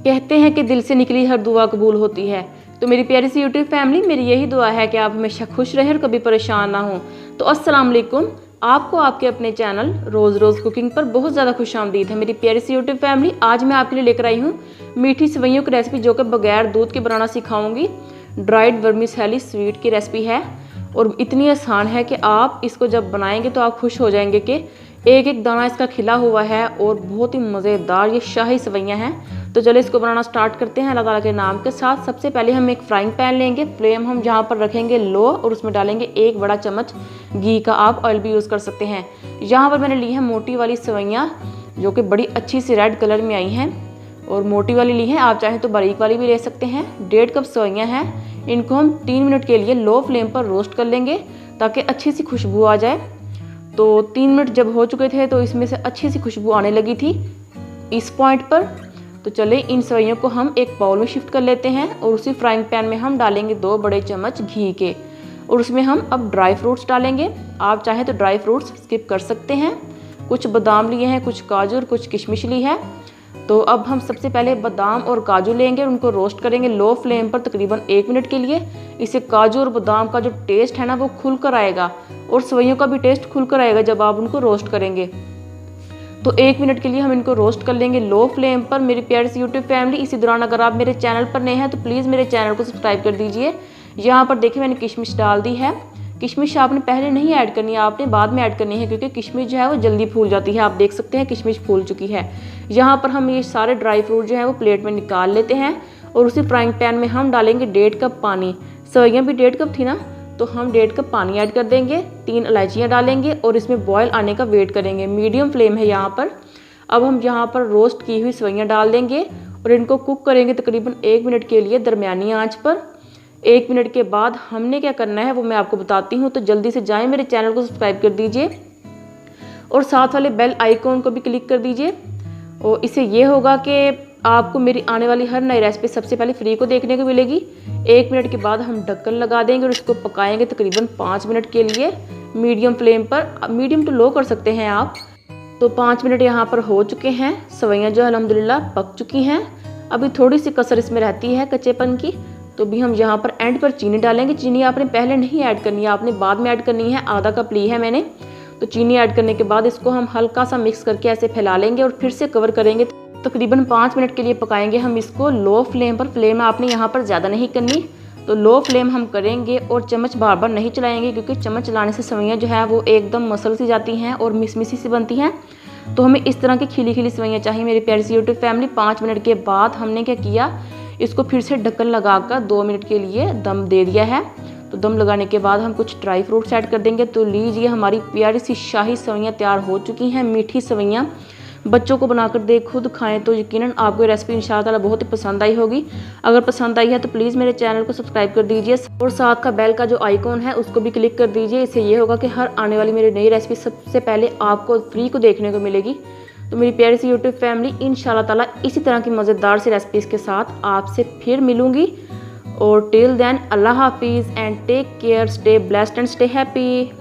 कहते हैं कि दिल से निकली हर दुआ कबूल होती है। तो मेरी प्यारी सी यूट्यूब फैमिली, मेरी यही दुआ है कि आप हमेशा खुश रहें और कभी परेशान ना हो। तो अस्सलाम वालेकुम, आपको आपके अपने चैनल रोज़ रोज़ कुकिंग पर बहुत ज़्यादा खुशामदीद है। मेरी प्यारी सी यूट्यूब फैमिली, आज मैं आपके लिए लेकर आई हूँ मीठी सेवइयों की रेसिपी, जो कि बगैर दूध के बनाना सिखाऊंगी। ड्राइड वर्मिसेली स्वीट की रेसिपी है और इतनी आसान है कि आप इसको जब बनाएंगे तो आप खुश हो जाएंगे कि एक एक दाना इसका खिला हुआ है और बहुत ही मज़ेदार ये शाही सेवइयाँ हैं। तो चलो इसको बनाना स्टार्ट करते हैं अल्लाह ताला के नाम के साथ। सबसे पहले हम एक फ्राइंग पैन लेंगे, फ्लेम हम जहाँ पर रखेंगे लो, और उसमें डालेंगे 1 बड़ा चम्मच घी का। आप ऑयल भी यूज़ कर सकते हैं। यहाँ पर मैंने ली है मोटी वाली सेवइयाँ, जो कि बड़ी अच्छी सी रेड कलर में आई हैं, और मोटी वाली ली है। आप चाहें तो बारीक वाली भी ले सकते हैं। 1.5 कप सेवइयाँ हैं। इनको हम 3 मिनट के लिए लो फ्लेम पर रोस्ट कर लेंगे ताकि अच्छी सी खुशबू आ जाए। तो 3 मिनट जब हो चुके थे तो इसमें से अच्छी सी खुशबू आने लगी थी इस पॉइंट पर। तो चले इन सेवइयों को हम एक बाउल में शिफ्ट कर लेते हैं और उसी फ्राइंग पैन में हम डालेंगे 2 बड़े चम्मच घी के, और उसमें हम अब ड्राई फ्रूट्स डालेंगे। आप चाहें तो ड्राई फ्रूट्स स्किप कर सकते हैं। कुछ बादाम लिए हैं, कुछ काजू और कुछ किशमिश ली है। तो अब हम सबसे पहले बादाम और काजू लेंगे और उनको रोस्ट करेंगे लो फ्लेम पर तकरीबन 1 मिनट के लिए। इससे काजू और बादाम का जो टेस्ट है ना, वो खुल कर आएगा और सेवइयों का भी टेस्ट खुल कर आएगा जब आप उनको रोस्ट करेंगे। तो 1 मिनट के लिए हम इनको रोस्ट कर लेंगे लो फ्लेम पर। मेरी प्यारी सी यूट्यूब फैमिली, इसी दौरान अगर आप मेरे चैनल पर नए हैं तो प्लीज़ मेरे चैनल को सब्सक्राइब कर दीजिए। यहाँ पर देखिए मैंने किशमिश डाल दी है। किशमिश आपने पहले नहीं ऐड करनी है, आपने बाद में ऐड करनी है, क्योंकि किशमिश जो है वो जल्दी फूल जाती है। आप देख सकते हैं किशमिश फूल चुकी है। यहाँ पर हम ये सारे ड्राई फ्रूट जो है वो प्लेट में निकाल लेते हैं और उसी फ्राइंग पैन में हम डालेंगे 1.5 कप पानी। सेवइयाँ भी 1.5 कप थी ना, तो हम 1.5 कप पानी ऐड कर देंगे। 3 इलायचियाँ डालेंगे और इसमें बॉयल आने का वेट करेंगे। मीडियम फ्लेम है यहाँ पर। अब हम यहाँ पर रोस्ट की हुई सेवइयाँ डाल देंगे और इनको कुक करेंगे तकरीबन 1 मिनट के लिए दरमियानी आंच पर। 1 मिनट के बाद हमने क्या करना है वो मैं आपको बताती हूँ। तो जल्दी से जाएं, मेरे चैनल को सब्सक्राइब कर दीजिए और साथ वाले बेल आइकॉन को भी क्लिक कर दीजिए। और इससे ये होगा कि आपको मेरी आने वाली हर नई रेसिपी सबसे पहले फ्री को देखने को मिलेगी। 1 मिनट के बाद हम ढक्कन लगा देंगे और इसको पकाएंगे तकरीबन 5 मिनट के लिए मीडियम फ्लेम पर। मीडियम टू लो कर सकते हैं आप। तो 5 मिनट यहाँ पर हो चुके हैं। सेवइयाँ जो अल्हम्दुलिल्लाह पक चुकी हैं। अभी थोड़ी सी कसर इसमें रहती है कच्चेपन की। तो भी हम यहाँ पर एंड पर चीनी डालेंगे। चीनी आपने पहले नहीं ऐड करनी है, आपने बाद में ऐड करनी है। आधा कप ली है मैंने। तो चीनी ऐड करने के बाद इसको हम हल्का सा मिक्स करके ऐसे फैला लेंगे और फिर से कवर करेंगे। तकरीबन 5 मिनट के लिए पकाएंगे हम इसको लो फ्लेम पर। फ्लेम आपने यहाँ पर ज़्यादा नहीं करनी, तो लो फ्लेम हम करेंगे और चम्मच बार बार नहीं चलाएंगे, क्योंकि चम्मच चलाने से सेवइयाँ जो है वो एकदम मसल सी जाती हैं और मिसी सी बनती हैं। तो हमें इस तरह की खिली खिली सेवइयाँ चाहिए मेरी प्यारी सी यूट्यूब फैमिली। 5 मिनट के बाद हमने क्या किया, इसको फिर से ढक्कन लगाकर 2 मिनट के लिए दम दे दिया है। तो दम लगाने के बाद हम कुछ ड्राई फ्रूट्स ऐड कर देंगे। तो लीजिए हमारी प्यारी सी शाही सेवइयाँ तैयार हो चुकी हैं, मीठी सेवइयाँ। बच्चों को बनाकर दे खुद खाएं तो यकीनन आपको रेसिपी इंशाअल्लाह बहुत ही पसंद आई होगी। अगर पसंद आई है तो प्लीज़ मेरे चैनल को सब्सक्राइब कर दीजिए और साथ का बेल का जो आइकॉन है उसको भी क्लिक कर दीजिए। इससे ये होगा कि हर आने वाली मेरी नई रेसिपी सबसे पहले आपको फ्री को देखने को मिलेगी। तो मेरी प्यारी सी यूट्यूब फैमिली, इंशाल्लाह ताला इसी तरह की मज़ेदार सी रेसिपीज़ के साथ आपसे फिर मिलूँगी। और टिल देन अल्लाह हाफिज़ and take care, stay blessed and stay happy.